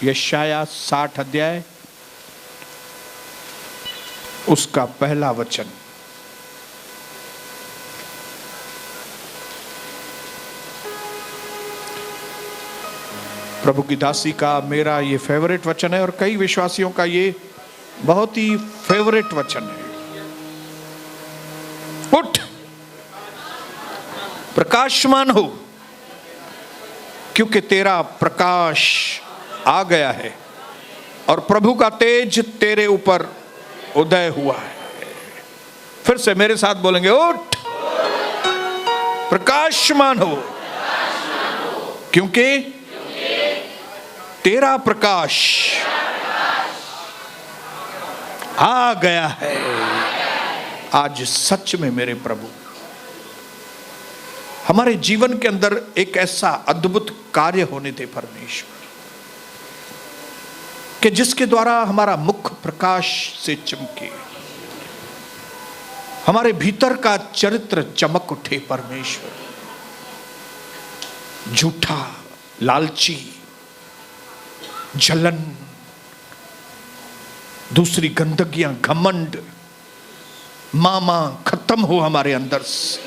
यशाया 60 अध्याय उसका पहला वचन। प्रभु की दासी का मेरा ये फेवरेट वचन है और कई विश्वासियों का ये बहुत ही फेवरेट वचन है। उठ, प्रकाशमान हो, क्योंकि तेरा प्रकाश आ गया है और प्रभु का तेज तेरे ऊपर उदय हुआ है। फिर से मेरे साथ बोलेंगे, उठ, प्रकाशमान हो, क्योंकि तेरा प्रकाश आ गया है। आज सच में मेरे प्रभु हमारे जीवन के अंदर एक ऐसा अद्भुत कार्य होने दे परमेश्वर, कि जिसके द्वारा हमारा मुख प्रकाश से चमके, हमारे भीतर का चरित्र चमक उठे परमेश्वर। झूठा, लालची, जलन, दूसरी गंदगियां, घमंड, मामा खत्म हो हमारे अंदर से,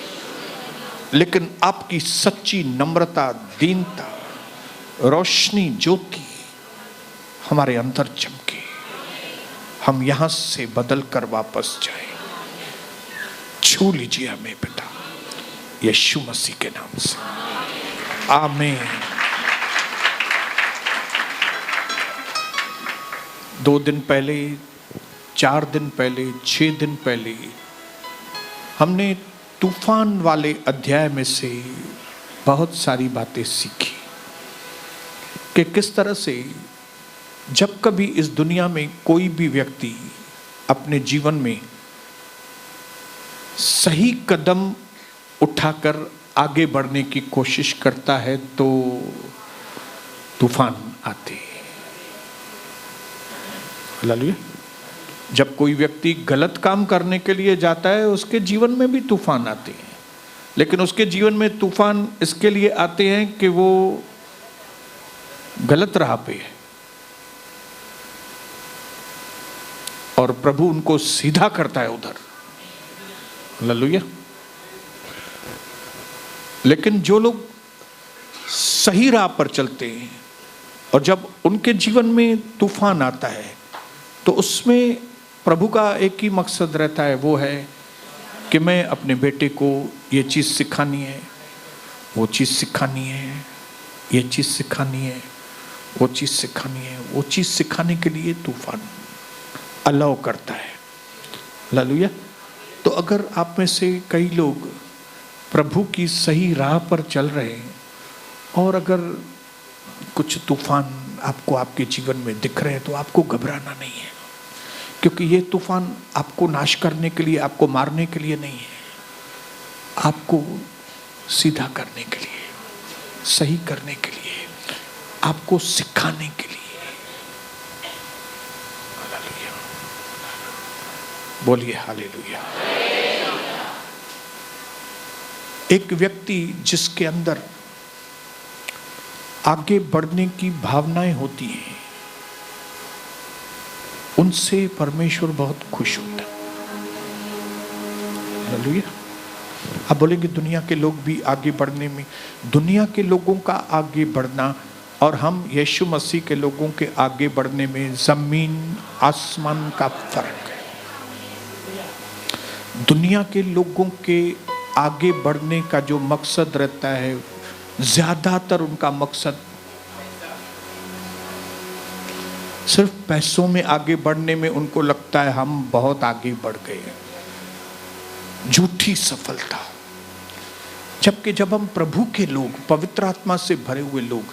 लेकिन आपकी सच्ची नम्रता, दीनता, रोशनी, ज्योति हमारे अंदर चमके, हम यहां से बदल कर वापस जाए। छू लीजिए हमें पिता, यीशु मसीह के नाम से, आमीन। 2 दिन पहले, 4 दिन पहले, 6 दिन पहले हमने तूफान वाले अध्याय में से बहुत सारी बातें सीखी, कि किस तरह से जब कभी इस दुनिया में कोई भी व्यक्ति अपने जीवन में सही कदम उठाकर आगे बढ़ने की कोशिश करता है तो तूफान आते हैं। हालेलुया। जब कोई व्यक्ति गलत काम करने के लिए जाता है उसके जीवन में भी तूफान आते हैं, लेकिन उसके जीवन में तूफान इसके लिए आते हैं कि वो गलत राह पे है और प्रभु उनको सीधा करता है उधर। हालेलुया। लेकिन जो लोग सही राह पर चलते हैं और जब उनके जीवन में तूफान आता है तो उसमें प्रभु का एक ही मकसद रहता है, वो है कि मैं अपने बेटे को ये चीज़ सिखानी है, वो चीज़ सिखानी है, ये चीज़ सिखानी है, वो चीज़ सिखानी है। वो चीज़ सिखाने के लिए तूफान अलाउ करता है। हालेलुया। तो अगर आप में से कई लोग प्रभु की सही राह पर चल रहे हैं और अगर कुछ तूफान आपको आपके जीवन में दिख रहे हैं तो आपको घबराना नहीं है, क्योंकि ये तूफान आपको नाश करने के लिए, आपको मारने के लिए नहीं है, आपको सीधा करने के लिए, सही करने के लिए, आपको सिखाने के लिए। हालेलुया। बोलिए हालेलुया। एक व्यक्ति जिसके अंदर आगे बढ़ने की भावनाएं होती हैं, उनसे परमेश्वर बहुत खुश होता है। हालेलुया। आप बोलेंगे दुनिया के लोग भी आगे बढ़ने में, दुनिया के लोगों का आगे बढ़ना और हम यीशु मसीह के लोगों के आगे बढ़ने में जमीन आसमान का फर्क है। दुनिया के लोगों के आगे बढ़ने का जो मकसद रहता है, ज्यादातर उनका मकसद सिर्फ पैसों में आगे बढ़ने में उनको लगता है हम बहुत आगे बढ़ गए, झूठी सफलता। जबकि जब हम प्रभु के लोग, पवित्र आत्मा से भरे हुए लोग,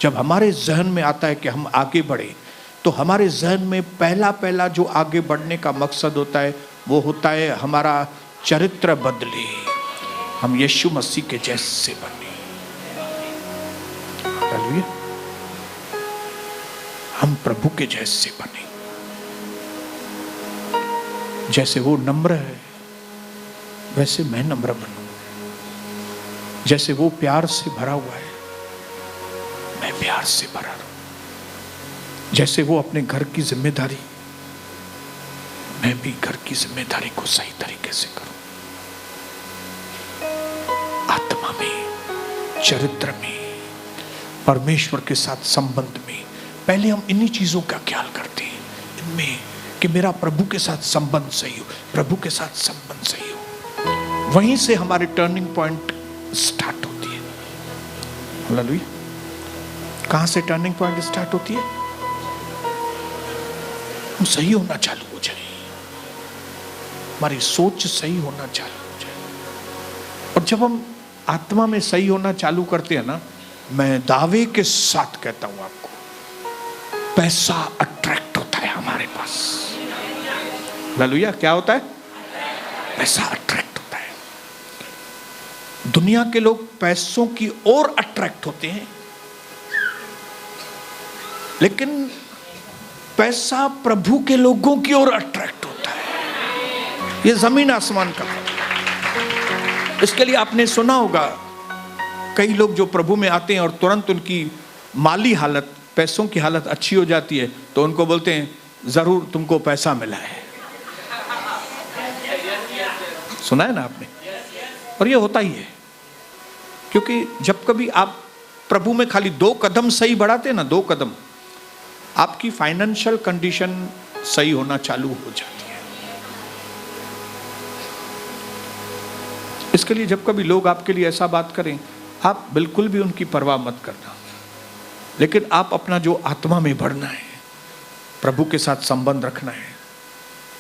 जब हमारे जहन में आता है कि हम आगे बढ़े, तो हमारे जहन में पहला जो आगे बढ़ने का मकसद होता है वो होता है हमारा चरित्र बदले, हम यीशु मसीह के जैसे बने। हालेलुया। हम प्रभु के जैसे बने। जैसे वो नम्र है वैसे मैं नम्र बनूं, जैसे वो प्यार से भरा हुआ है मैं प्यार से भरा रहूं। जैसे वो अपने घर की जिम्मेदारी, मैं भी घर की जिम्मेदारी को सही तरीके से करूं, आत्मा में, चरित्र में, परमेश्वर के साथ संबंध में। पहले हम इन्हीं चीजों का ख्याल करते हैं, इनमें कि मेरा प्रभु के साथ संबंध सही हो, प्रभु के साथ संबंध सही हो। वहीं से हमारी टर्निंग पॉइंट स्टार्ट होती है। हालेलुया। कहां से टर्निंग पॉइंट स्टार्ट होती है? हम सही होना चालू हो जाए, हमारी सोच सही होना चालू हो जाए। और जब हम आत्मा में सही होना चालू करते हैं ना, मैं दावे के साथ कहता हूं आपको, पैसा अट्रैक्ट होता है हमारे पास। हालेलुया। क्या होता है? पैसा अट्रैक्ट होता है। दुनिया के लोग पैसों की ओर अट्रैक्ट होते हैं, लेकिन पैसा प्रभु के लोगों की ओर अट्रैक्ट होता है। यह जमीन आसमान का फर्क। इसके लिए आपने सुना होगा, कई लोग जो प्रभु में आते हैं और तुरंत उनकी माली हालत, पैसों की हालत अच्छी हो जाती है, तो उनको बोलते हैं जरूर तुमको पैसा मिला है। सुना है ना आपने? और ये होता ही है, क्योंकि जब कभी आप प्रभु में खाली 2 कदम सही बढ़ाते हैं ना, 2 कदम, आपकी फाइनेंशियल कंडीशन सही होना चालू हो जाती है। इसके लिए जब कभी लोग आपके लिए ऐसा बात करें, आप बिल्कुल भी उनकी परवाह मत करना, लेकिन आप अपना जो आत्मा में बढ़ना है, प्रभु के साथ संबंध रखना है,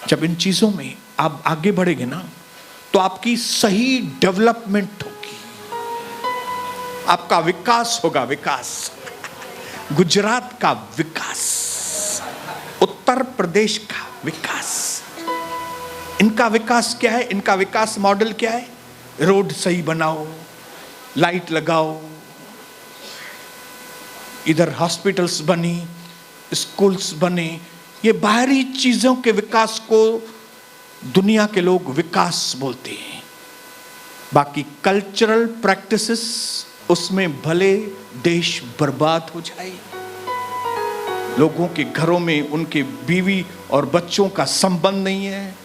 जब इन चीजों में आप आगे बढ़ेंगे ना, तो आपकी सही डेवलपमेंट होगी, आपका विकास होगा। विकास, गुजरात का विकास, उत्तर प्रदेश का विकास। इनका विकास क्या है? इनका विकास मॉडल क्या है? रोड सही बनाओ, लाइट लगाओ, इधर हॉस्पिटल्स बनी, स्कूल्स बने। ये बाहरी चीजों के विकास को दुनिया के लोग विकास बोलते हैं। बाकी कल्चरल प्रैक्टिसेस, उसमें भले देश बर्बाद हो जाए, लोगों के घरों में उनके बीवी और बच्चों का संबंध नहीं है,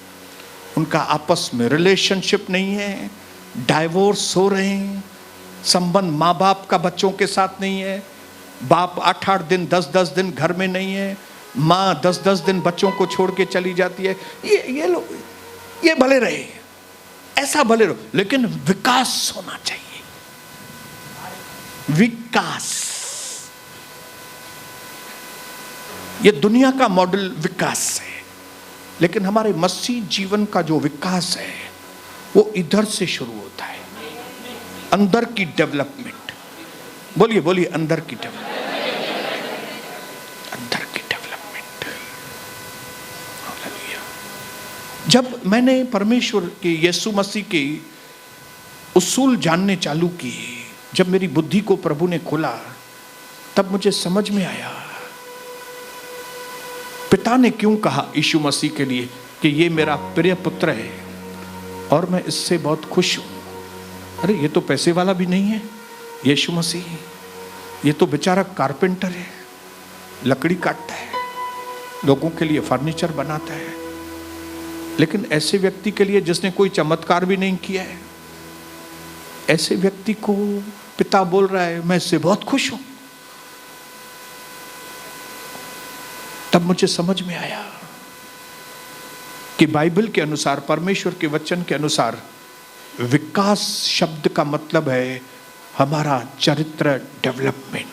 उनका आपस में रिलेशनशिप नहीं है, डाइवोर्स हो रहे हैं, संबंध माँ बाप का बच्चों के साथ नहीं है, बाप 8-8 दिन 10-10 दिन घर में नहीं है, माँ 10-10 दिन बच्चों को छोड़ के चली जाती है। ये लोग, ये भले रहे, ऐसा भले रहो, लेकिन विकास होना चाहिए। विकास, ये दुनिया का मॉडल विकास है, लेकिन हमारे मसीह जीवन का जो विकास है वो इधर से शुरू होता है, अंदर की डेवलपमेंट। बोलिए बोलिए, अंदर की डेवलपमेंट, अंदर की डेवलपमेंट। हालेलुया। जब मैंने परमेश्वर के, यीशु मसीह के उसूल जानने चालू किए, जब मेरी बुद्धि को प्रभु ने खोला, तब मुझे समझ में आया पिता ने क्यों कहा यीशु मसीह के लिए कि ये मेरा प्रिय पुत्र है और मैं इससे बहुत खुश हूं। अरे ये तो पैसे वाला भी नहीं है यीशु मसीह, ये तो बेचारा कारपेंटर है, लकड़ी काटता है, लोगों के लिए फर्नीचर बनाता है, लेकिन ऐसे व्यक्ति के लिए जिसने कोई चमत्कार भी नहीं किया है, ऐसे व्यक्ति को पिता बोल रहा है मैं इससे बहुत खुश हूं। तब मुझे समझ में आया कि बाइबल के अनुसार, परमेश्वर के वचन के अनुसार, विकास शब्द का मतलब है हमारा चरित्र डेवलपमेंट।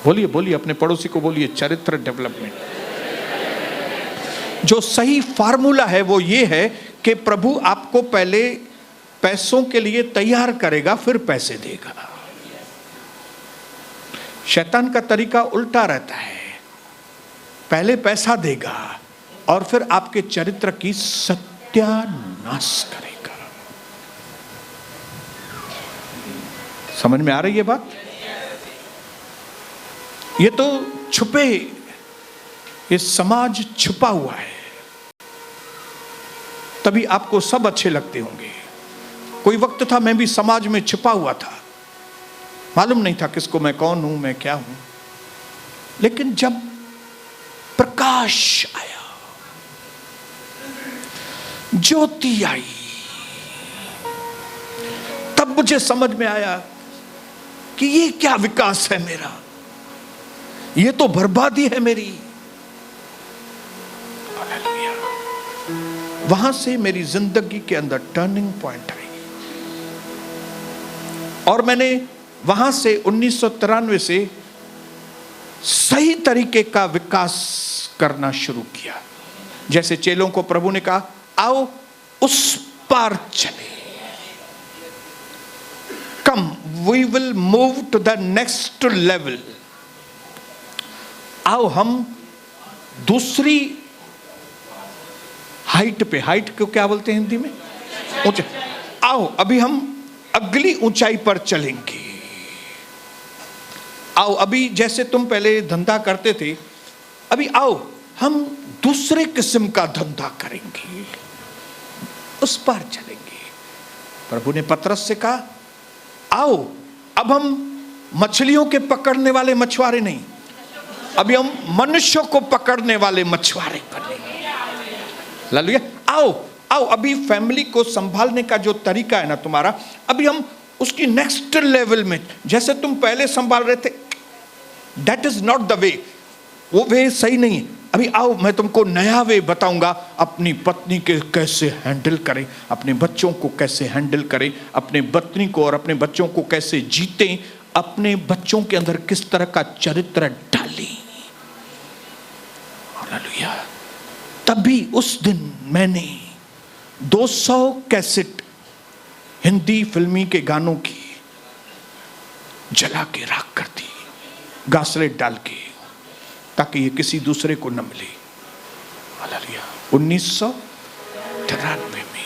बोलिए बोलिए, अपने पड़ोसी को बोलिए, चरित्र डेवलपमेंट। जो सही फार्मूला है वो ये है कि प्रभु आपको पहले पैसों के लिए तैयार करेगा, फिर पैसे देगा। शैतान का तरीका उल्टा रहता है, पहले पैसा देगा और फिर आपके चरित्र की सत्यानाश करेगा। समझ में आ रही है बात? ये तो छुपे, ये समाज छुपा हुआ है, तभी आपको सब अच्छे लगते होंगे। कोई वक्त था मैं भी समाज में छिपा हुआ था, मालूम नहीं था किसको मैं कौन हूं, मैं क्या हूं। लेकिन जब प्रकाश आया, ज्योति आई, तब मुझे समझ में आया कि ये क्या विकास है मेरा, ये तो बर्बादी है मेरी। वहां से मेरी जिंदगी के अंदर टर्निंग पॉइंट आई और मैंने वहां से 1993 से सही तरीके का विकास करना शुरू किया। जैसे चेलों को प्रभु ने कहा, आओ उस पार चले, come we will move to the next level. आओ हम दूसरी हाइट पे, हाइट को क्या बोलते हैं हिंदी में, ऊंचाई। आओ अभी हम अगली ऊंचाई पर चलेंगे। आओ अभी जैसे तुम पहले धंधा करते थे, अभी आओ हम दूसरे किस्म का धंधा करेंगे, उस पार चलेंगे। प्रभु ने पतरस से कहा, आओ अब हम मछलियों के पकड़ने वाले मछुआरे नहीं, अभी हम मनुष्यों को पकड़ने वाले मछुआरे बनेंगे। हालेलुया। आओ आओ अभी फैमिली को संभालने का जो तरीका है ना तुम्हारा, अभी हम उसकी नेक्स्ट लेवल में, जैसे तुम पहले संभाल रहे थे, that is not the way, वो वे सही नहीं है। अभी आओ मैं तुमको नया वे बताऊंगा, अपनी पत्नी के कैसे हैंडल करें, अपने बच्चों को कैसे हैंडल करें, अपने पत्नी को और अपने बच्चों को कैसे जीतें, अपने बच्चों के अंदर किस तरह का चरित्र डालें। हालेलुया। तभी उस दिन मैंने 200 कैसेट हिंदी फिल्मी के गानों की जला के राख कर दी, गासलेट डाल के, ताकि ये किसी दूसरे को न मिले। हालेलुया। 1993 में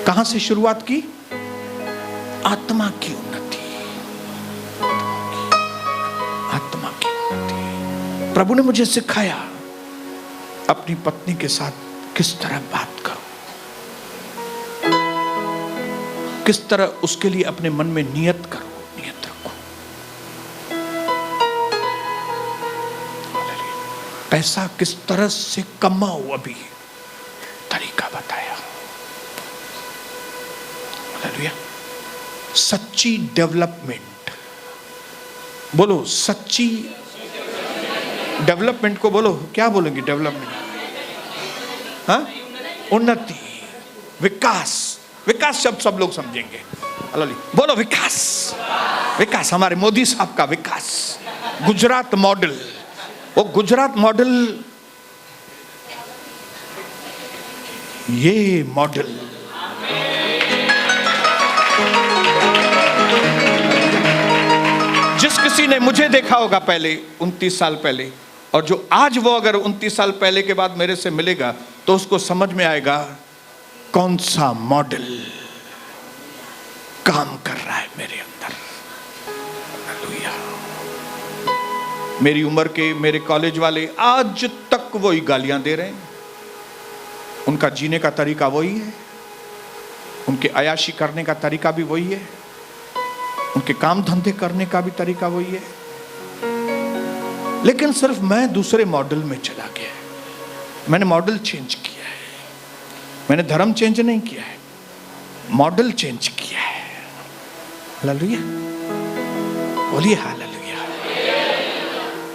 कहां से शुरुआत की? आत्मा की उन्नति, आत्मा की उन्नति। प्रभु ने मुझे सिखाया अपनी पत्नी के साथ किस तरह बात करो, किस तरह उसके लिए अपने मन में नियत करो, नियत रखो। पैसा किस तरह से कमाओ, अभी तरीका बताया। हालेलुया। सच्ची डेवलपमेंट, बोलो सच्ची डेवलपमेंट को बोलो, क्या बोलेंगे डेवलपमेंट? हाँ, उन्नति, विकास। विकास शब्द सब लोग समझेंगे। बोलो विकास, विकास। हमारे मोदी साहब का विकास, गुजरात मॉडल, वो गुजरात मॉडल, ये मॉडल जिस किसी ने मुझे देखा होगा पहले 29 साल पहले, और जो आज वो अगर 29 साल पहले के बाद मेरे से मिलेगा, तो उसको समझ में आएगा कौन सा मॉडल काम कर रहा है मेरे अंदर। हालेलुया। मेरी उम्र के मेरे कॉलेज वाले आज तक वही गालियां दे रहे हैं, उनका जीने का तरीका वही है, उनके अयाशी करने का तरीका भी वही है, उनके काम धंधे करने का भी तरीका वही है। लेकिन सिर्फ मैं दूसरे मॉडल में चला गया। मैंने मॉडल चेंज किया है, मैंने धर्म चेंज नहीं किया है, मॉडल चेंज किया है। हालेलुया। बोलिए हालेलुया।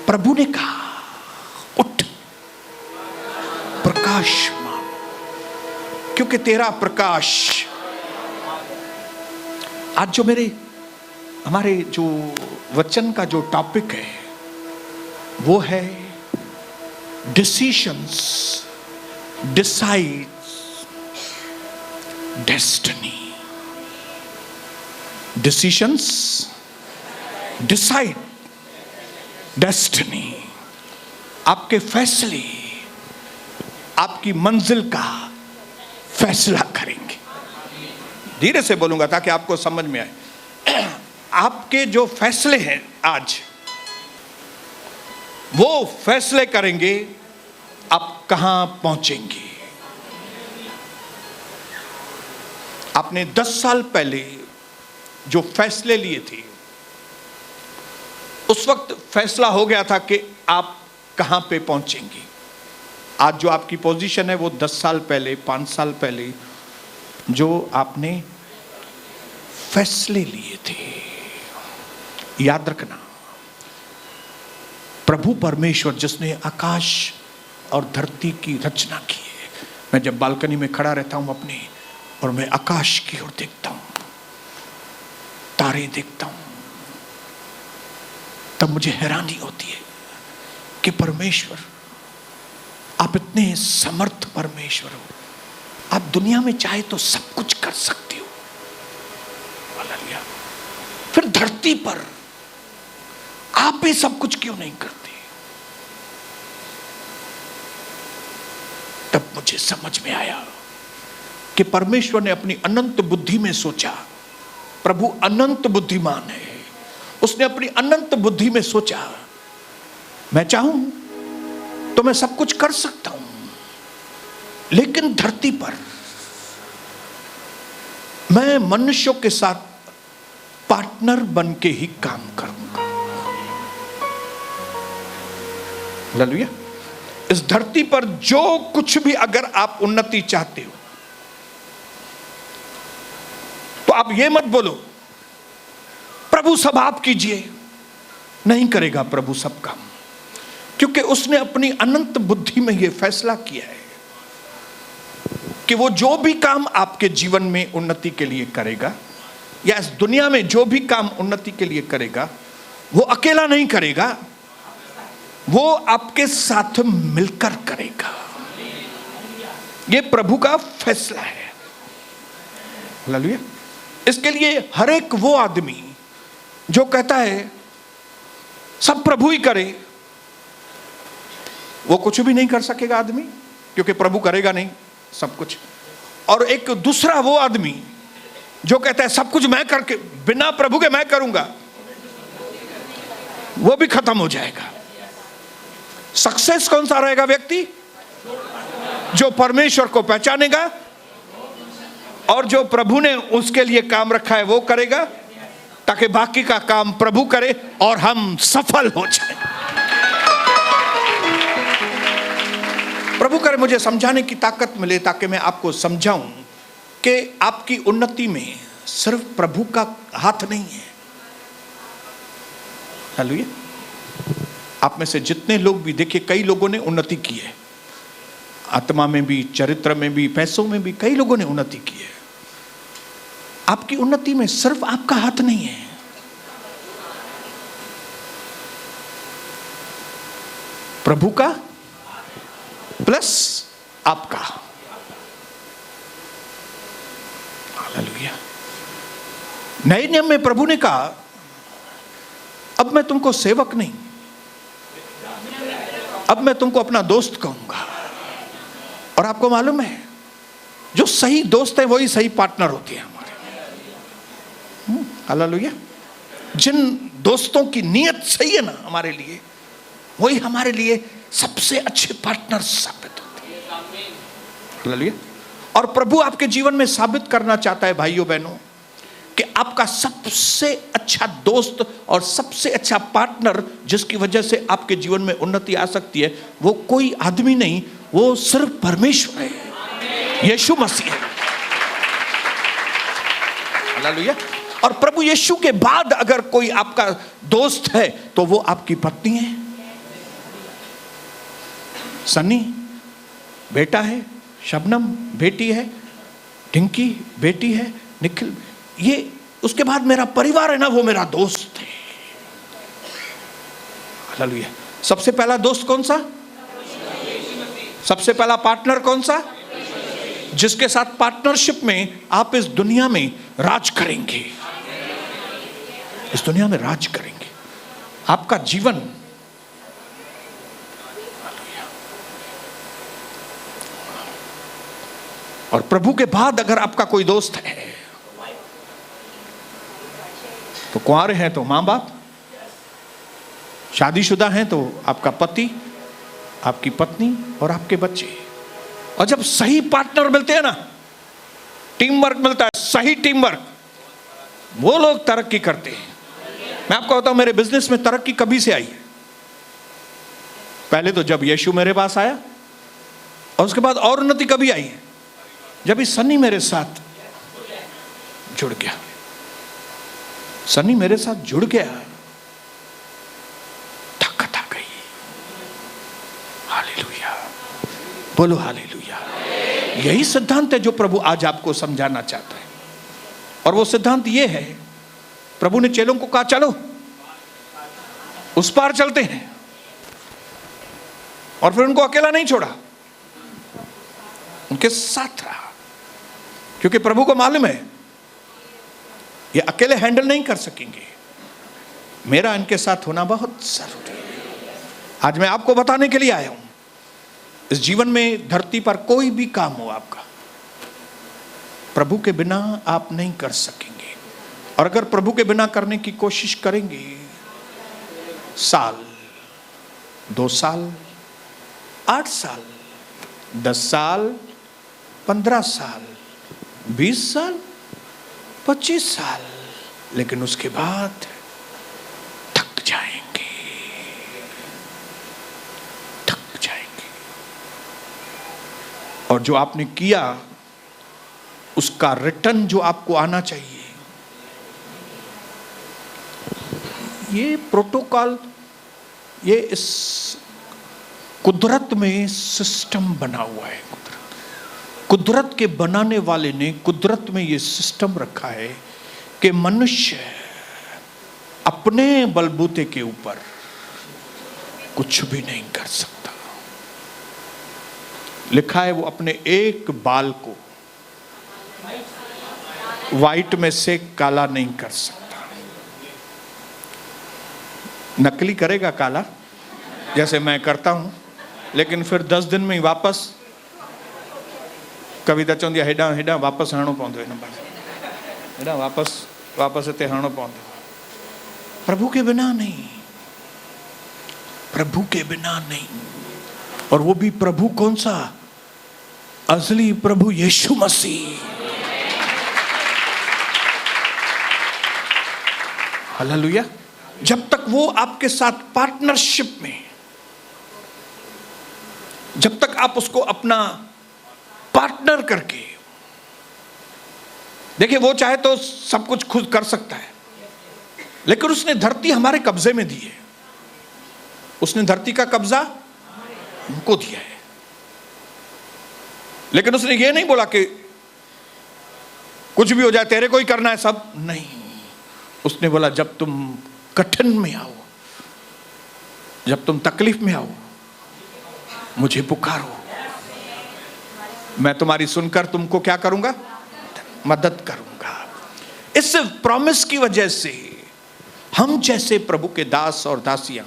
प्रभु ने कहा, उठ प्रकाश मान, क्योंकि तेरा प्रकाश। आज जो हमारे जो वचन का जो टॉपिक है वो है decisions decides destiny. Decisions decide destiny. आपके फैसले आपकी मंजिल का फैसला करेंगे। धीरे से बोलूंगा ताकि आपको समझ में आए। आपके जो फैसले हैं आज, वो फैसले करेंगे आप कहां पहुंचेंगे। आपने 10 साल पहले जो फैसले लिए थे, उस वक्त फैसला हो गया था कि आप कहां पे पहुंचेंगे। आज जो आपकी पोजीशन है वो 10 साल पहले, 5 साल पहले जो आपने फैसले लिए थे। याद रखना, प्रभु परमेश्वर जिसने आकाश और धरती की रचना की है। मैं जब बालकनी में खड़ा रहता हूं अपने, और मैं आकाश की ओर देखता हूं, तारे देखता हूं, तब मुझे हैरानी होती है कि परमेश्वर, आप इतने समर्थ परमेश्वर हो, आप दुनिया में चाहे तो सब कुछ कर सकते हो। हालेलुया। फिर धरती पर आप भी सब कुछ क्यों नहीं करते? तब मुझे समझ में आया कि परमेश्वर ने अपनी अनंत बुद्धि में सोचा। प्रभु अनंत बुद्धिमान है, उसने अपनी अनंत बुद्धि में सोचा, मैं चाहूं तो मैं सब कुछ कर सकता हूं, लेकिन धरती पर मैं मनुष्यों के साथ पार्टनर बन के ही काम करूंगा। हालेलुया। इस धरती पर जो कुछ भी अगर आप उन्नति चाहते हो, तो आप ये मत बोलो प्रभु सब आप कीजिए। नहीं करेगा प्रभु सब काम, क्योंकि उसने अपनी अनंत बुद्धि में यह फैसला किया है कि वो जो भी काम आपके जीवन में उन्नति के लिए करेगा, या इस दुनिया में जो भी काम उन्नति के लिए करेगा, वो अकेला नहीं करेगा, वो आपके साथ मिलकर करेगा। ये प्रभु का फैसला है। हालेलुया। इसके लिए हर एक वो आदमी जो कहता है सब प्रभु ही करे, वो कुछ भी नहीं कर सकेगा आदमी, क्योंकि प्रभु करेगा नहीं सब कुछ। और एक दूसरा वो आदमी जो कहता है सब कुछ मैं करके, बिना प्रभु के मैं करूंगा, वो भी खत्म हो जाएगा। सक्सेस कौन सा रहेगा? व्यक्ति जो परमेश्वर को पहचानेगा और जो प्रभु ने उसके लिए काम रखा है वो करेगा, ताकि बाकी का काम प्रभु करे और हम सफल हो जाए। प्रभु करे मुझे समझाने की ताकत मिले, ताकि मैं आपको समझाऊं कि आपकी उन्नति में सिर्फ प्रभु का हाथ नहीं है। हालेलुया। आप में से जितने लोग भी, देखिए कई लोगों ने उन्नति की है, आत्मा में भी, चरित्र में भी, पैसों में भी, कई लोगों ने उन्नति की है। आपकी उन्नति में सिर्फ आपका हाथ नहीं है। प्रभु का प्लस आपका। हालेलुया। नए नियम में प्रभु ने कहा, अब मैं तुमको सेवक नहीं, अब मैं तुमको अपना दोस्त कहूंगा। और आपको मालूम है, जो सही दोस्त है वही सही पार्टनर होती है हमारे। हालेलुया। जिन दोस्तों की नीयत सही है ना हमारे लिए, वही हमारे लिए सबसे अच्छे पार्टनर साबित होते हैं। हालेलुया। और प्रभु आपके जीवन में साबित करना चाहता है भाइयों बहनों, कि आपका सबसे अच्छा दोस्त और सबसे अच्छा पार्टनर, जिसकी वजह से आपके जीवन में उन्नति आ सकती है, वो कोई आदमी नहीं, वो सिर्फ परमेश्वर है, यीशु मसीह है। हालेलुया। और प्रभु यीशु के बाद अगर कोई आपका दोस्त है तो वो आपकी पत्नी है, सनी बेटा है, शबनम बेटी है, टिंकी बेटी है, निखिल, ये उसके बाद मेरा परिवार है ना, वो मेरा दोस्त है। हालेलुया। सबसे पहला दोस्त कौन सा? सबसे पहला पार्टनर कौन सा? जिसके साथ पार्टनरशिप में आप इस दुनिया में राज करेंगे, इस दुनिया में राज करेंगे। आपका जीवन, और प्रभु के बाद अगर आपका कोई दोस्त है, तो कुंवारे हैं तो मां बाप, शादीशुदा हैं तो आपका पति, आपकी पत्नी और आपके बच्चे। और जब सही पार्टनर मिलते हैं ना, टीम वर्क मिलता है, सही टीम वर्क, वो लोग तरक्की करते हैं। मैं आपको बताऊं, मेरे बिजनेस में तरक्की कभी से आई है? पहले तो जब यीशु मेरे पास आया, और उसके बाद और उन्नति कभी आई है? जब इस सनी मेरे साथ जुड़ गया। सनी मेरे साथ जुड़ गया, ताकत आ गई। हालेलुया, बोलो हालेलुया। यही सिद्धांत है जो प्रभु आज आपको समझाना चाहता है। और वो सिद्धांत ये है, प्रभु ने चेलों को कहा चलो उस पार चलते हैं, और फिर उनको अकेला नहीं छोड़ा, उनके साथ रहा। क्योंकि प्रभु को मालूम है ये अकेले हैंडल नहीं कर सकेंगे, मेरा इनके साथ होना बहुत जरूरी है। आज मैं आपको बताने के लिए आया हूं, इस जीवन में धरती पर कोई भी काम हो आपका, प्रभु के बिना आप नहीं कर सकेंगे। और अगर प्रभु के बिना करने की कोशिश करेंगे, साल, 2 साल, 8 साल, 10 साल, 15 साल, 20 साल, 25 साल, लेकिन उसके बाद थक जाएंगे, थक जाएंगे। और जो आपने किया उसका रिटर्न जो आपको आना चाहिए, ये प्रोटोकॉल, ये इस कुदरत में सिस्टम बना हुआ है। कुदरत के बनाने वाले ने कुदरत में ये सिस्टम रखा है कि मनुष्य अपने बलबूते के ऊपर कुछ भी नहीं कर सकता। लिखा है वो अपने एक बाल को व्हाइट में से काला नहीं कर सकता। नकली करेगा काला, जैसे मैं करता हूं, लेकिन फिर 10 दिन में ही वापस, कविता चवंदी आहे हेॾां हेॾां वापस हणो पवंदो, हिन पासे हेॾां वापस हिते हणो पवंदो। प्रभु के बिना नहीं, प्रभु के बिना नहीं। और वो भी प्रभु कौन सा? असली प्रभु यीशु मसीह। हालेलुया। जब तक वो आपके साथ पार्टनरशिप में, जब तक आप उसको अपना पार्टनर करके, देखिए वो चाहे तो सब कुछ खुद कर सकता है, लेकिन उसने धरती हमारे कब्जे में दी है। उसने धरती का कब्जा हमको दिया है, लेकिन उसने ये नहीं बोला कि कुछ भी हो जाए तेरे को ही करना है सब, नहीं। उसने बोला जब तुम कठिन में आओ, जब तुम तकलीफ में आओ, मुझे पुकारो, मैं तुम्हारी सुनकर तुमको क्या करूंगा? मदद करूंगा। इस प्रॉमिस की वजह से हम जैसे प्रभु के दास और दासियां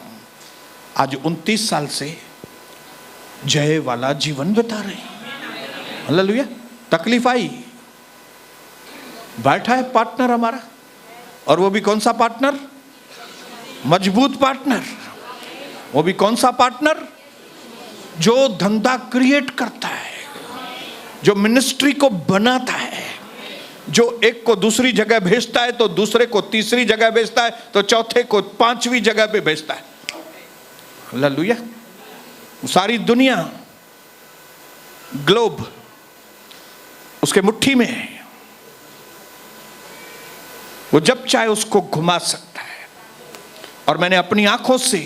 आज 29 साल से जय वाला जीवन बिता रहे हैं। हालेलुया। तकलीफ आई, बैठा है पार्टनर हमारा, और वो भी कौन सा पार्टनर? मजबूत पार्टनर। वो भी कौन सा पार्टनर? जो धंधा क्रिएट करता है, जो मिनिस्ट्री को बनाता है, जो एक को दूसरी जगह भेजता है, तो दूसरे को तीसरी जगह भेजता है, तो चौथे को 5वीं जगह पे भेजता है। हालेलुया। सारी दुनिया, ग्लोब उसके मुट्ठी में है। वो जब चाहे उसको घुमा सकता है। और मैंने अपनी आंखों से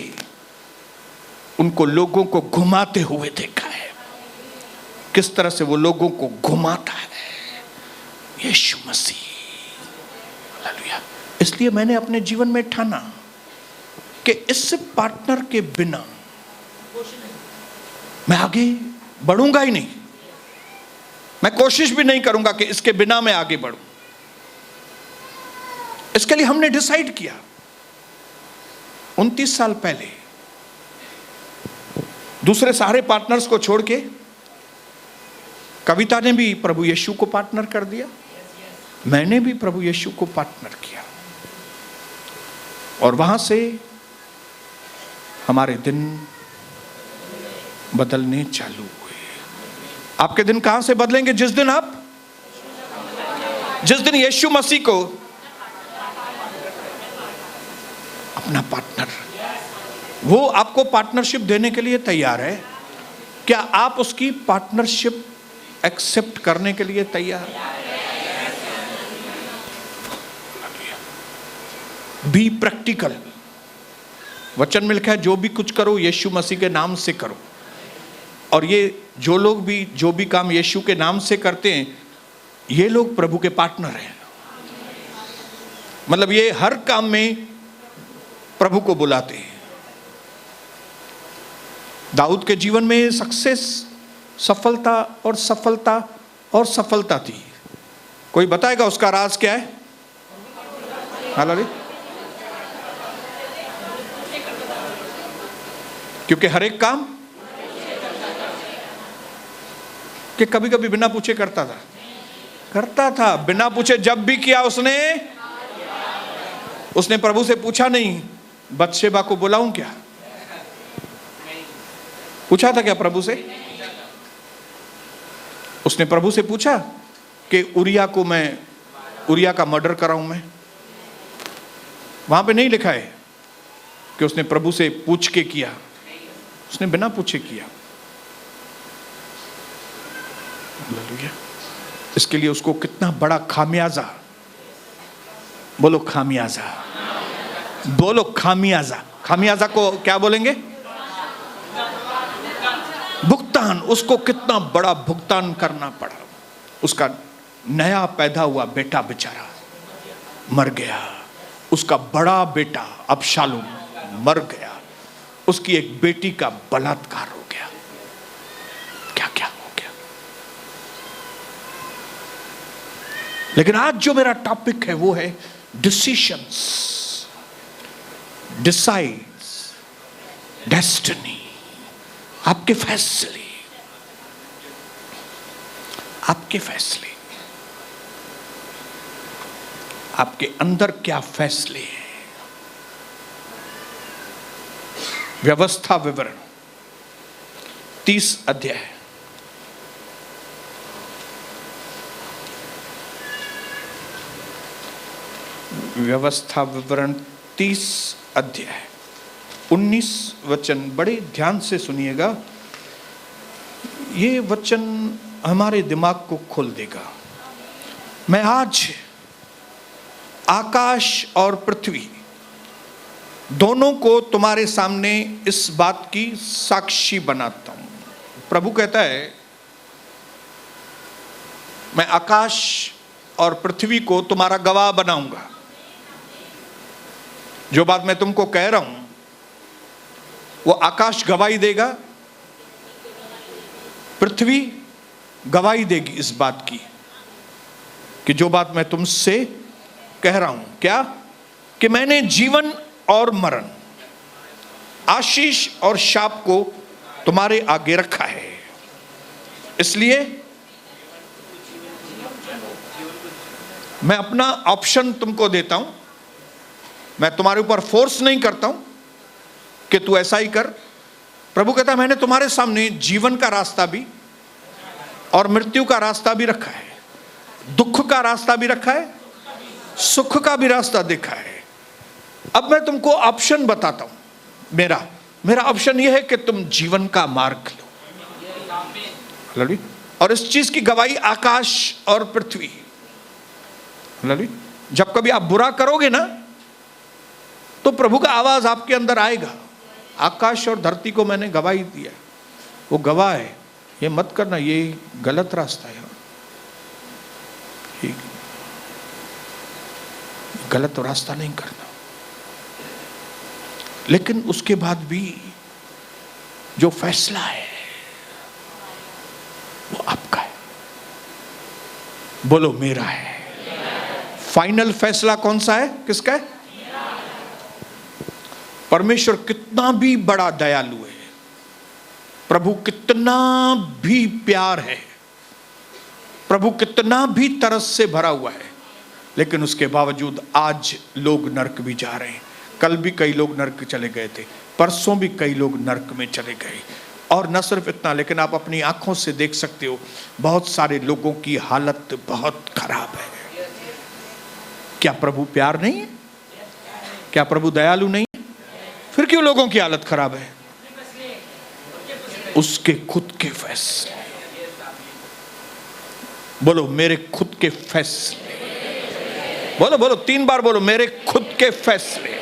उनको लोगों को घुमाते हुए देखा है, किस तरह से वो लोगों को घुमाता है यीशु मसीह। हालेलुया। इसलिए मैंने अपने जीवन में ठाना कि इस पार्टनर के बिना मैं आगे बढ़ूंगा ही नहीं। मैं कोशिश भी नहीं करूंगा कि इसके बिना मैं आगे बढ़ूं। इसके लिए हमने डिसाइड किया 29 साल पहले, दूसरे सारे पार्टनर्स को छोड़ के कविता ने भी प्रभु यीशु को पार्टनर कर दिया, मैंने भी प्रभु यीशु को पार्टनर किया, और वहां से हमारे दिन बदलने चालू हुए। आपके दिन कहां से बदलेंगे? जिस दिन यीशु मसीह को अपना पार्टनर। वो आपको पार्टनरशिप देने के लिए तैयार है। क्या आप उसकी पार्टनरशिप एक्सेप्ट करने के लिए तैयार? Be practical. वचन में लिखा है जो भी कुछ करो यीशु मसीह के नाम से करो। और ये जो लोग भी जो भी काम यीशु के नाम से करते हैं, ये लोग प्रभु के पार्टनर हैं। मतलब ये हर काम में प्रभु को बुलाते हैं। दाऊद के जीवन में सक्सेस, सफलता और सफलता और सफलता थी। कोई बताएगा उसका राज क्या है? हालांकि क्योंकि हर एक काम कि कभी कभी बिना पूछे करता था बिना पूछे। जब भी किया उसने प्रभु से पूछा नहीं बत्शेबा को बुलाऊं क्या? पूछा था क्या प्रभु से? उसने प्रभु से पूछा कि उरिया का मर्डर कराऊं मैं? वहां पे नहीं लिखा है कि उसने प्रभु से पूछ के किया। उसने बिना पूछे किया। इसके लिए उसको कितना बड़ा खामियाजा, बोलो खामियाजा, बोलो खामियाजा। खामियाजा को क्या बोलेंगे? भुगतान। उसको कितना बड़ा भुगतान करना पड़ा। उसका नया पैदा हुआ बेटा बेचारा मर गया। उसका बड़ा बेटा अबशालोम मर गया। उसकी एक बेटी का बलात्कार हो गया। क्या क्या हो गया। लेकिन आज जो मेरा टॉपिक है वो है डिसीशंस डिसाइड्स डेस्टिनी। आपके फैसले, आपके फैसले, आपके अंदर क्या फैसले हैं। व्यवस्था विवरण 30 अध्याय। व्यवस्था विवरण 30 अध्याय 19 वचन। बड़े ध्यान से सुनिएगा। ये वचन हमारे दिमाग को खोल देगा। मैं आज आकाश और पृथ्वी दोनों को तुम्हारे सामने इस बात की साक्षी बनाता हूं। प्रभु कहता है मैं आकाश और पृथ्वी को तुम्हारा गवाह बनाऊंगा। जो बात मैं तुमको कह रहा हूं वो आकाश गवाही देगा, पृथ्वी गवाही देगी इस बात की कि जो बात मैं तुमसे कह रहा हूं। क्या? कि मैंने जीवन और मरण, आशीष और शाप को तुम्हारे आगे रखा है। इसलिए मैं अपना ऑप्शन तुमको देता हूं। मैं तुम्हारे ऊपर फोर्स नहीं करता हूं कि तू ऐसा ही कर। प्रभु कहता है मैंने तुम्हारे सामने जीवन का रास्ता भी और मृत्यु का रास्ता भी रखा है, दुख का रास्ता भी रखा है, सुख का भी रास्ता देखा है। अब मैं तुमको ऑप्शन बताता हूं। मेरा ऑप्शन यह है कि तुम जीवन का मार्ग लो। और इस चीज की गवाही आकाश और पृथ्वी। जब कभी आप बुरा करोगे ना तो प्रभु का आवाज आपके अंदर आएगा। आकाश और धरती को मैंने गवाही दिया, वो गवाह है। ये मत करना, ये गलत रास्ता है, ये गलत रास्ता नहीं करना। लेकिन उसके बाद भी जो फैसला है वो आपका है। बोलो मेरा है। फाइनल फैसला कौन सा है? किसका है? परमेश्वर कितना भी बड़ा दयालु है, प्रभु कितना भी प्यार है, प्रभु कितना भी तरस से भरा हुआ है, लेकिन उसके बावजूद आज लोग नरक भी जा रहे हैं। कल भी कई लोग नरक चले गए थे, परसों भी कई लोग नरक में चले गए। और न सिर्फ इतना, लेकिन आप अपनी आंखों से देख सकते हो बहुत सारे लोगों की हालत बहुत खराब है। क्या प्रभु प्यार नहीं है? क्या प्रभु दयालु नहीं है? क्यों लोगों की हालत खराब है? उसके खुद के फैसले। बोलो मेरे खुद के फैसले। बोलो बोलो 3 बार बोलो, मेरे खुद के फैसले।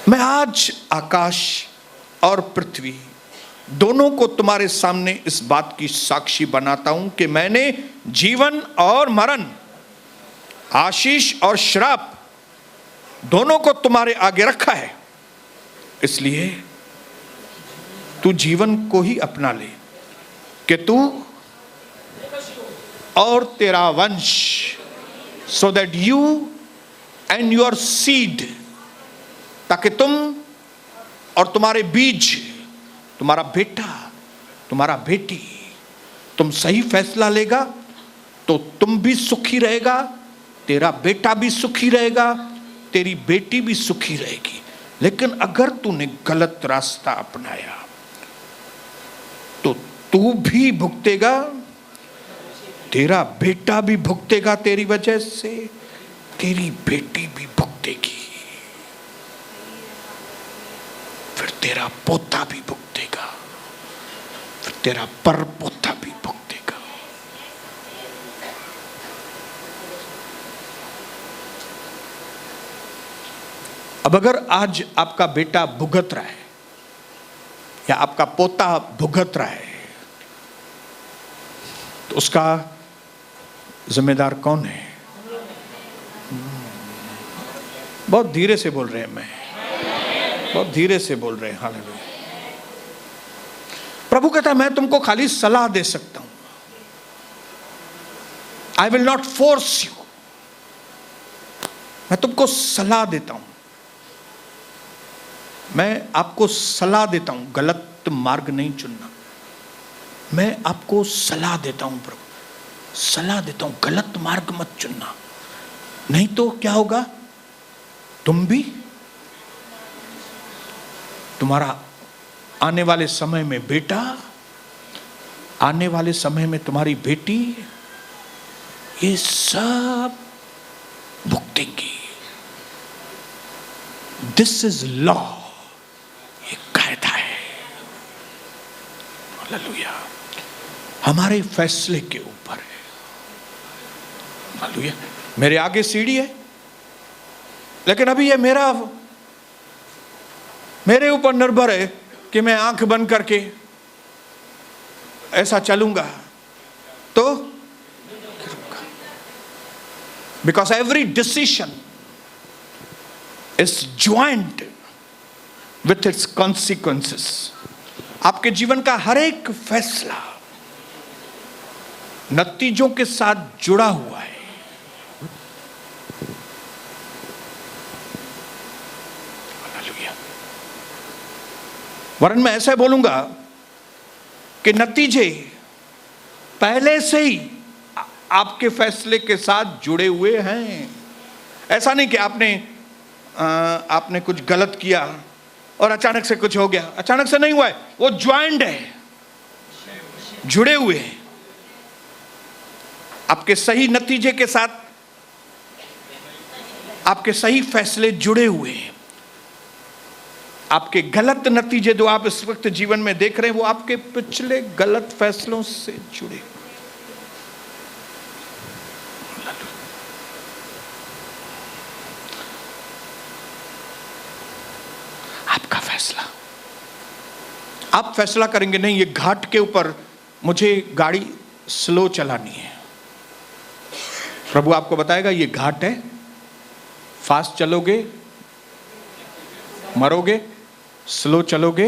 मैं आज आकाश और पृथ्वी दोनों को तुम्हारे सामने इस बात की साक्षी बनाता हूं कि मैंने जीवन और मरण, आशीष और श्राप दोनों को तुम्हारे आगे रखा है। इसलिए तू जीवन को ही अपना ले कि तू और तेरा वंश, so that you and your seed, ताकि तुम और तुम्हारे बीज, तुम्हारा बेटा, तुम्हारा बेटी, तुम सही फैसला लेगा तो तुम भी सुखी रहेगा, तेरा बेटा भी सुखी रहेगा, तेरी बेटी भी सुखी रहेगी। लेकिन अगर तूने गलत रास्ता अपनाया तो तू भी भुगतेगा, तेरा बेटा भी भुगतेगा तेरी वजह से, तेरी बेटी भी भुगतेगी, फिर तेरा पोता भी भुगतेगा, फिर तेरा परपोता भी भुगतेगा। अब अगर आज आपका बेटा भुगत रहा है या आपका पोता भुगत रहा है तो उसका जिम्मेदार कौन है? बहुत धीरे से बोल रहे हैं, मैं बहुत धीरे से बोल रहे हैं। हालेलुया। प्रभु कहता है मैं तुमको खाली सलाह दे सकता हूं, I will not force you. मैं तुमको सलाह देता हूं, मैं आपको सलाह देता हूं, गलत मार्ग नहीं चुनना। मैं आपको सलाह देता हूं प्रभु, सलाह देता हूं, गलत मार्ग मत चुनना, नहीं तो क्या होगा? तुम भी, तुम्हारा आने वाले समय में बेटा, आने वाले समय में तुम्हारी बेटी, ये सब भुगतेंगी। दिस इज लॉ, ये कायदा है। हालेलुया। हमारे फैसले के ऊपर है। हालेलुया। मेरे आगे सीढ़ी है, लेकिन अभी ये मेरे ऊपर निर्भर है कि मैं आंख बंद करके ऐसा चलूंगा तो, because every decision is joint with its consequences. आपके जीवन का हर एक फैसला नतीजों के साथ जुड़ा हुआ है। वरन मैं ऐसे बोलूंगा कि नतीजे पहले से ही आपके फैसले के साथ जुड़े हुए हैं। ऐसा नहीं कि आपने कुछ गलत किया और अचानक से कुछ हो गया। अचानक से नहीं हुआ है, वो ज्वाइंट है, जुड़े हुए हैं। आपके सही नतीजे के साथ आपके सही फैसले जुड़े हुए हैं। आपके गलत नतीजे जो आप इस वक्त जीवन में देख रहे हैं, वो आपके पिछले गलत फैसलों से जुड़े। आपका फैसला, आप फैसला करेंगे नहीं ये घाट के ऊपर मुझे गाड़ी स्लो चलानी है, प्रभु आपको बताएगा ये घाट है, फास्ट चलोगे मरोगे, स्लो चलोगे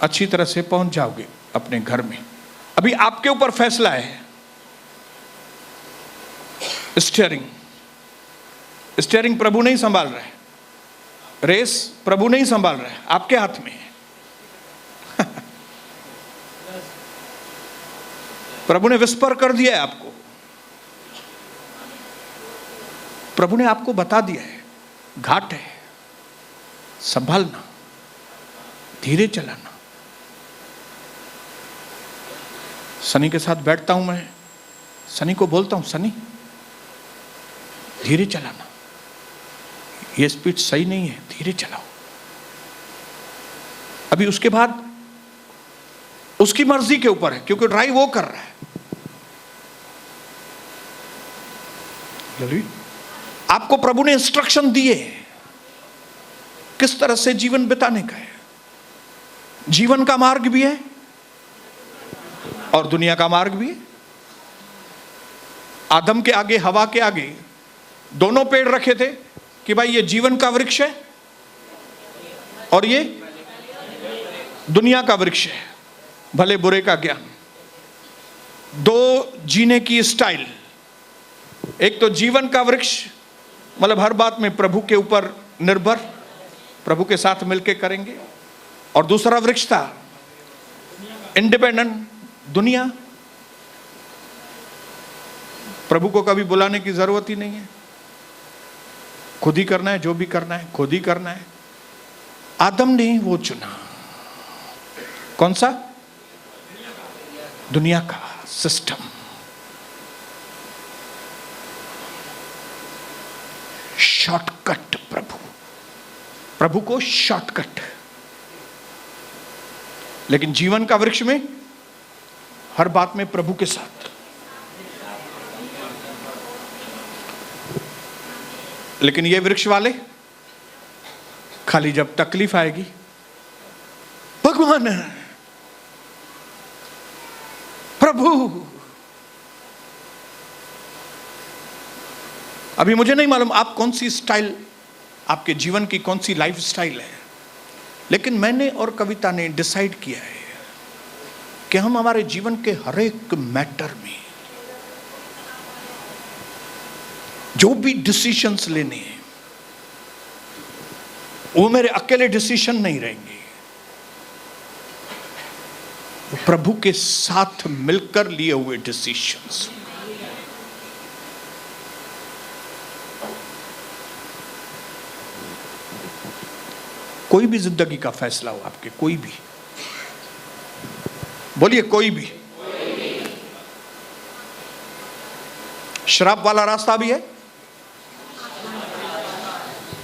अच्छी तरह से पहुंच जाओगे अपने घर में। अभी आपके ऊपर फैसला है। स्टीयरिंग प्रभु नहीं संभाल रहा है, रेस प्रभु नहीं संभाल रहा है, आपके हाथ में है। प्रभु ने विस्पर कर दिया है आपको, प्रभु ने आपको बता दिया है घाट है, संभालना, धीरे चलाना। सनी के साथ बैठता हूं मैं, सनी को बोलता हूं सनी धीरे चलाना, ये स्पीड सही नहीं है, धीरे चलाओ। अभी उसके बाद उसकी मर्जी के ऊपर है, क्योंकि ड्राइव वो कर रहा है। आपको प्रभु ने इंस्ट्रक्शन दिए किस तरह से जीवन बिताने का है। जीवन का मार्ग भी है और दुनिया का मार्ग भी है। आदम के आगे, हवा के आगे दोनों पेड़ रखे थे कि भाई ये जीवन का वृक्ष है और ये दुनिया का वृक्ष है, भले बुरे का ज्ञान। दो जीने की स्टाइल, एक तो जीवन का वृक्ष, मतलब हर बात में प्रभु के ऊपर निर्भर, प्रभु के साथ मिलके करेंगे, और दूसरा वृक्ष था इंडिपेंडेंट, दुनिया। प्रभु को कभी बुलाने की जरूरत ही नहीं है, खुद ही करना है, जो भी करना है खुद ही करना है। आदम ने वो चुना, कौन सा? दुनिया का सिस्टम। शॉर्टकट, प्रभु को शॉर्टकट। लेकिन जीवन का वृक्ष में हर बात में प्रभु के साथ। लेकिन ये वृक्ष वाले खाली जब तकलीफ आएगी, भगवान प्रभु। अभी मुझे नहीं मालूम आप कौन सी स्टाइल, आपके जीवन की कौन सी लाइफ स्टाइल है, लेकिन मैंने और कविता ने डिसाइड किया है कि हम हमारे जीवन के हर एक मैटर में जो भी डिसीजंस लेने हैं वो मेरे अकेले डिसीजन नहीं रहेंगे, वो प्रभु के साथ मिलकर लिए हुए डिसीजंस। कोई भी जिंदगी का फैसला हो आपके, कोई भी, बोलिए कोई भी। शराब वाला रास्ता भी है,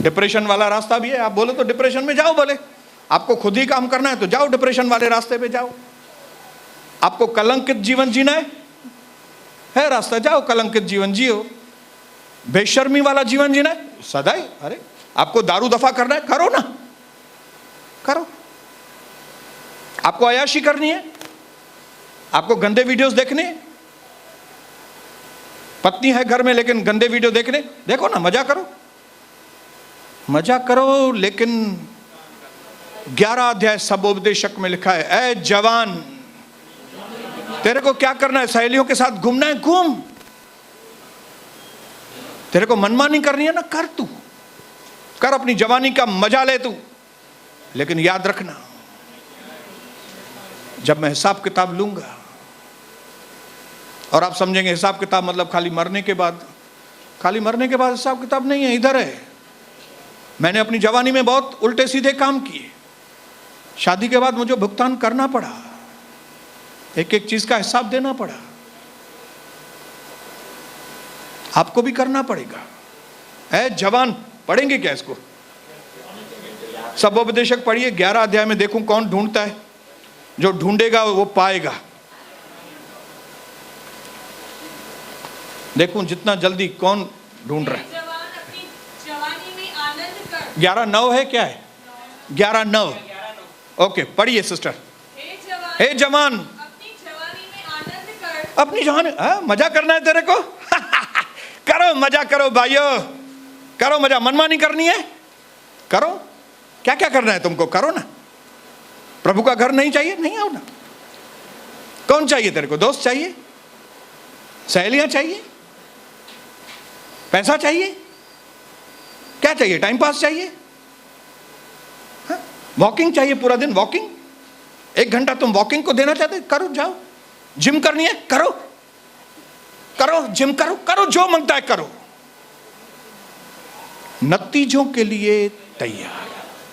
डिप्रेशन वाला रास्ता भी है। आप बोलो तो डिप्रेशन में जाओ, बोले आपको खुद ही काम करना है तो जाओ डिप्रेशन वाले रास्ते पे जाओ। आपको कलंकित जीवन जीना है रास्ता, जाओ कलंकित जीवन जियो। बेशर्मी वाला जीवन जीना है सदाई, अरे आपको दारू दफा करना है, करो ना, करो। आपको अयाशी करनी है, आपको गंदे वीडियोस देखने, पत्नी है घर में लेकिन गंदे वीडियो देखने, देखो ना, मजा करो, मजा करो। लेकिन 11 अध्याय सबोपदेशक में लिखा है, ऐ जवान तेरे को क्या करना है? सहेलियों के साथ घूमना है, घूम। तेरे को मनमानी करनी है ना, कर, तू कर, अपनी जवानी का मजा ले तू। लेकिन याद रखना, जब मैं हिसाब किताब लूंगा, और आप समझेंगे हिसाब किताब मतलब खाली मरने के बाद, खाली मरने के बाद हिसाब किताब नहीं है, इधर है। मैंने अपनी जवानी में बहुत उल्टे सीधे काम किए, शादी के बाद मुझे भुगतान करना पड़ा, एक एक चीज का हिसाब देना पड़ा, आपको भी करना पड़ेगा। ऐ जवान, पढ़ेंगे क्या इसको? सबोपदेशक पढ़िए 11 अध्याय में, देखूं कौन ढूंढता है, जो ढूंढेगा वो पाएगा। देखूं जितना जल्दी कौन ढूंढ रहा है। 11:9 है, क्या है? 11:9, ओके, पढ़िए सिस्टर। हे जवान, अपनी जवानी, मजा करना है तेरे को करो, मजा करो भाइयों, करो मजा। मनमानी करनी है, करो। क्या क्या करना है तुमको, करो ना। प्रभु का घर नहीं चाहिए, नहीं आओ ना। कौन चाहिए तेरे को? दोस्त चाहिए, सहेलियां चाहिए, पैसा चाहिए, क्या चाहिए? टाइम पास चाहिए, वॉकिंग चाहिए, पूरा दिन वॉकिंग, 1 घंटा तुम वॉकिंग को देना चाहते, करो, जाओ। जिम करनी है, करो, करो, जिम करो, करो, जो मांगता है करो। नतीजों के लिए तैयार।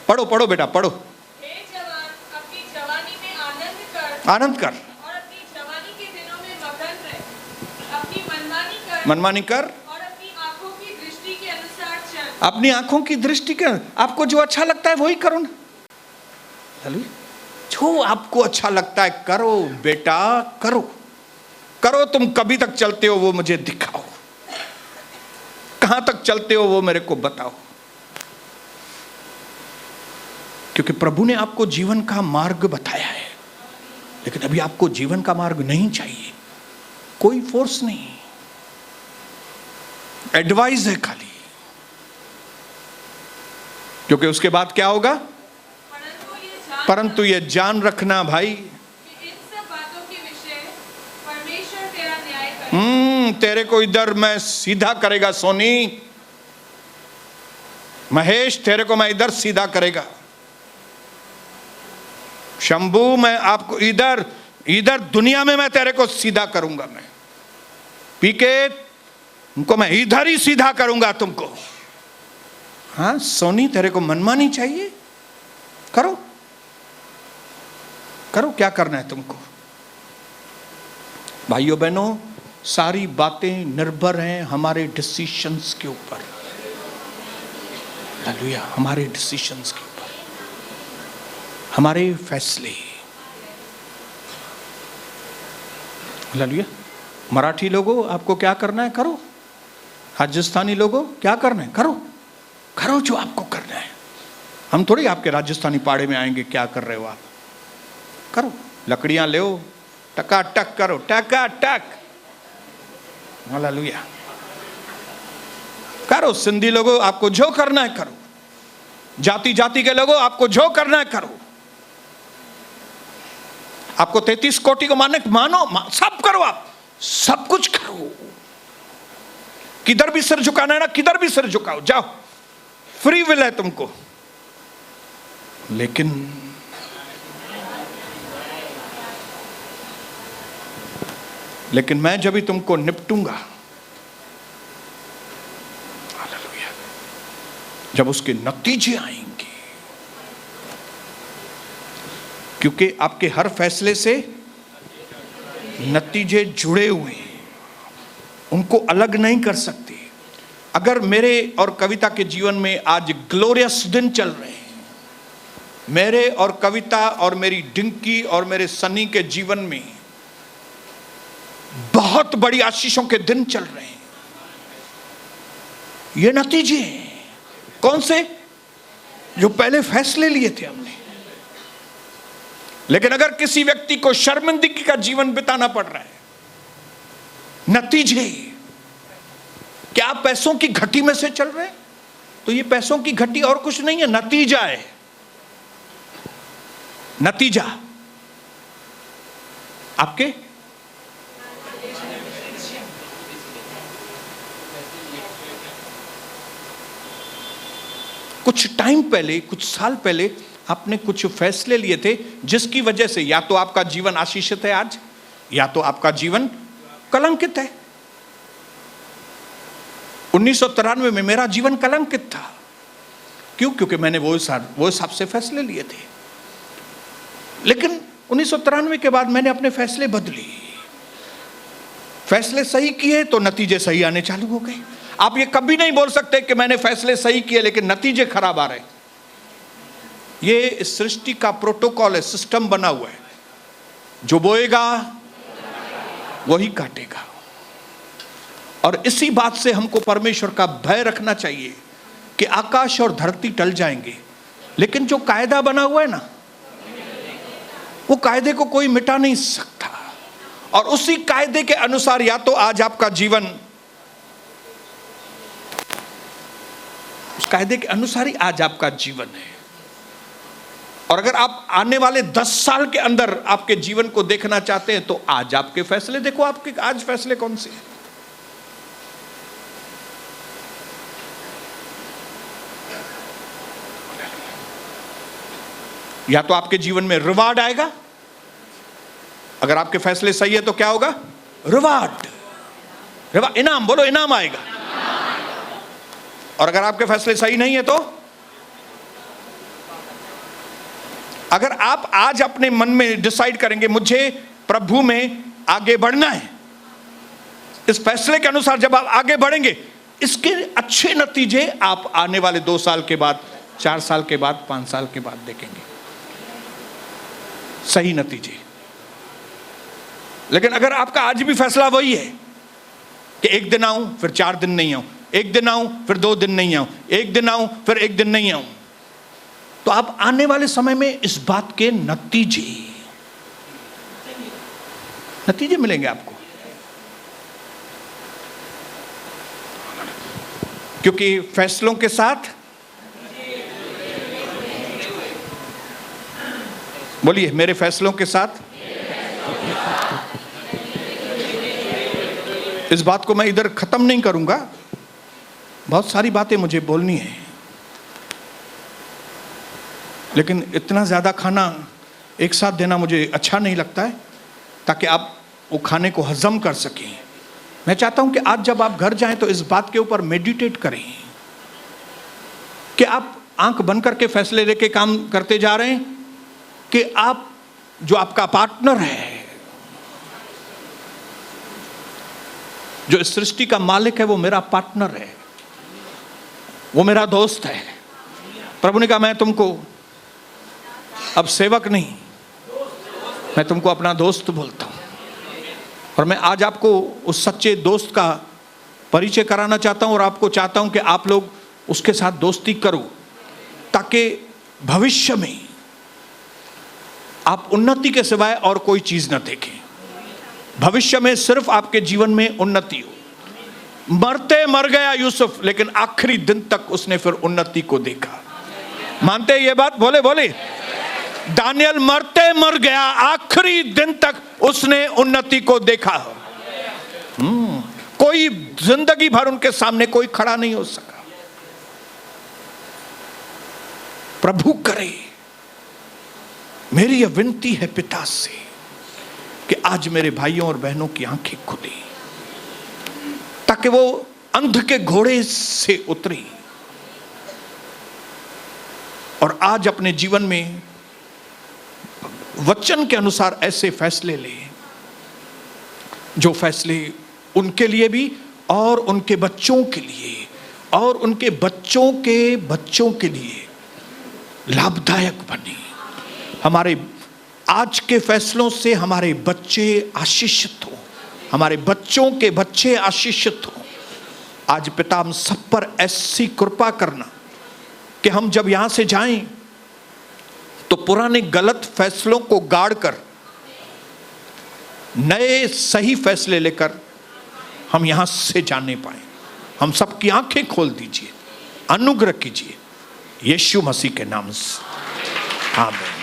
पढ़ो पढ़ो बेटा, पढ़ो। हे जवान, अपनी जवानी में आनंद कर, आनंद कर, और अपनी जवानी के दिनों में मगन रह। अपनी मनमानी कर, मनमानी कर, और अपनी आंखों की दृष्टि के अनुसार चल। अपनी आंखों की दृष्टि के आपको जो अच्छा लगता है वही करो ना। जो आपको अच्छा लगता है करो बेटा, करो करो। तुम कभी तक चलते हो वो मुझे दिखाओ, कहां तक चलते हो वो मेरे को बताओ। क्योंकि प्रभु ने आपको जीवन का मार्ग बताया है, लेकिन अभी आपको जीवन का मार्ग नहीं चाहिए, कोई फोर्स नहीं, एडवाइस है खाली। क्योंकि उसके बाद क्या होगा? परंतु ये जान रखना भाई, इन सब बातों के विषय परमेश्वर तेरा न्याय करेगा। तेरे को इधर मैं सीधा करेगा सोनी, महेश तेरे को मैं इधर सीधा करेगा, शंभू मैं आपको इधर इधर दुनिया में मैं तेरे को सीधा करूंगा, मैं पीके तुमको मैं इधर ही सीधा करूंगा तुमको। हाँ सोनी तेरे को मनमानी चाहिए, करो करो, क्या करना है तुमको। भाइयों बहनों, सारी बातें निर्भर हैं हमारे डिसीशंस के ऊपर। हालेलुया, हमारे डिसीशंस के ऊपर, हमारे फैसले। हालेलुया। मराठी लोगों आपको क्या करना है करो, राजस्थानी लोगों क्या करना है करो, करो जो आपको करना है। हम थोड़ी आपके राजस्थानी पाड़े में आएंगे, क्या कर रहे हो आप, करो। लकड़ियां ले, टका टक करो, टका टक। हालेलुया, करो। सिंधी लोगों आपको जो करना है करो, जाति जाति के लोगों आपको जो करना है करो, आपको 33 कोटि को मानो, सब करो, आप सब कुछ करो। किधर भी सिर झुकाना है ना, किधर भी सिर झुकाओ, जाओ, फ्री विल है तुमको। लेकिन मैं जब भी तुमको निपटूंगा, हालेलुया, जब उसके नतीजे आएंगे, क्योंकि आपके हर फैसले से नतीजे जुड़े हुए हैं, उनको अलग नहीं कर सकते। अगर मेरे और कविता के जीवन में आज ग्लोरियस दिन चल रहे हैं, मेरे और कविता और मेरी डिंकी और मेरे सनी के जीवन में बहुत बड़ी आशीषों के दिन चल रहे हैं, ये नतीजे हैं। कौन से? जो पहले फैसले लिए थे हमने। लेकिन अगर किसी व्यक्ति को शर्मिंदगी का जीवन बिताना पड़ रहा है, नतीजे क्या आप पैसों की घटी में से चल रहे हैं? तो ये पैसों की घटी और कुछ नहीं है, नतीजा है। नतीजा आपके कुछ टाइम पहले, कुछ साल पहले आपने कुछ फैसले लिए थे, जिसकी वजह से या तो आपका जीवन आशीषित है आज, या तो आपका जीवन कलंकित है। 1993 में मेरा जीवन कलंकित था। क्यों? क्योंकि मैंने वो हिसाब से फैसले लिए थे। लेकिन 1993 के बाद मैंने अपने फैसले बदले, फैसले सही किए तो नतीजे सही आने चालू हो गए। आप ये कभी नहीं बोल सकते कि मैंने फैसले सही किए लेकिन नतीजे खराब आ रहे। ये इस सृष्टि का प्रोटोकॉल है, सिस्टम बना हुआ है, जो बोएगा वही काटेगा। और इसी बात से हमको परमेश्वर का भय रखना चाहिए कि आकाश और धरती टल जाएंगे, लेकिन जो कायदा बना हुआ है ना, वो कायदे को कोई मिटा नहीं सकता। और उसी कायदे के अनुसार या तो आज आपका जीवन, उस कायदे के अनुसार ही आज आपका जीवन है। और अगर आप आने वाले 10 साल के अंदर आपके जीवन को देखना चाहते हैं तो आज आपके फैसले देखो, आपके आज फैसले कौन से हैं। या तो आपके जीवन में रिवार्ड आएगा, अगर आपके फैसले सही है तो क्या होगा? रिवार्ड, इनाम, बोलो इनाम आएगा। और अगर आपके फैसले सही नहीं है तो, अगर आप आज अपने मन में डिसाइड करेंगे मुझे प्रभु में आगे बढ़ना है, इस फैसले के अनुसार जब आप आगे बढ़ेंगे इसके अच्छे नतीजे आप आने वाले 2 साल के बाद, 4 साल के बाद, 5 साल के बाद देखेंगे, सही नतीजे। लेकिन अगर आपका आज भी फैसला वही है कि एक दिन आऊं फिर 4 दिन नहीं आऊं, एक दिन आऊं फिर 2 दिन नहीं आऊं, एक दिन आऊं फिर 1 दिन नहीं आऊं, तो आप आने वाले समय में इस बात के नतीजे मिलेंगे आपको। क्योंकि फैसलों के साथ, बोलिए, मेरे फैसलों के साथ। इस बात को मैं इधर खत्म नहीं करूंगा, बहुत सारी बातें मुझे बोलनी है, लेकिन इतना ज्यादा खाना एक साथ देना मुझे अच्छा नहीं लगता है, ताकि आप वो खाने को हजम कर सकें। मैं चाहता हूं कि आज जब आप घर जाएं तो इस बात के ऊपर मेडिटेट करें कि आप आंख बंद करके फैसले लेके काम करते जा रहे हैं, कि आप जो आपका पार्टनर है, जो इस सृष्टि का मालिक है, वो मेरा पार्टनर है, वो मेरा दोस्त है। प्रभु ने कहा मैं तुमको अब सेवक नहीं, मैं तुमको अपना दोस्त बोलता हूं। और मैं आज आपको उस सच्चे दोस्त का परिचय कराना चाहता हूं, और आपको चाहता हूं कि आप लोग उसके साथ दोस्ती करो, ताकि भविष्य में आप उन्नति के सिवाय और कोई चीज न देखें। भविष्य में सिर्फ आपके जीवन में उन्नति हो। मरते मर गया यूसुफ, लेकिन आखिरी दिन तक उसने फिर उन्नति को देखा। मानते हैं ये बात? बोले बोले। दानियल मरते मर गया, आखिरी दिन तक उसने उन्नति को देखा। कोई जिंदगी भर उनके सामने कोई खड़ा नहीं हो सका। प्रभु करे, मेरी यह विनती है पिता से कि आज मेरे भाइयों और बहनों की आंखें खुली, ताकि वो अंध के घोड़े से उतरी और आज अपने जीवन में वचन के अनुसार ऐसे फैसले ले, जो फैसले उनके लिए भी और उनके बच्चों के लिए और उनके बच्चों के बच्चों के लिए लाभदायक बने। हमारे आज के फैसलों से हमारे बच्चे आशीषित हो, हमारे बच्चों के बच्चे आशीषित हो। आज पिता हम सब पर ऐसी कृपा करना कि हम जब यहां से जाएं तो पुराने गलत फैसलों को गाड़कर नए सही फैसले लेकर हम यहां से जाने पाए। हम सबकी आंखें खोल दीजिए, अनुग्रह कीजिए, यीशु मसीह के नाम से आमीन।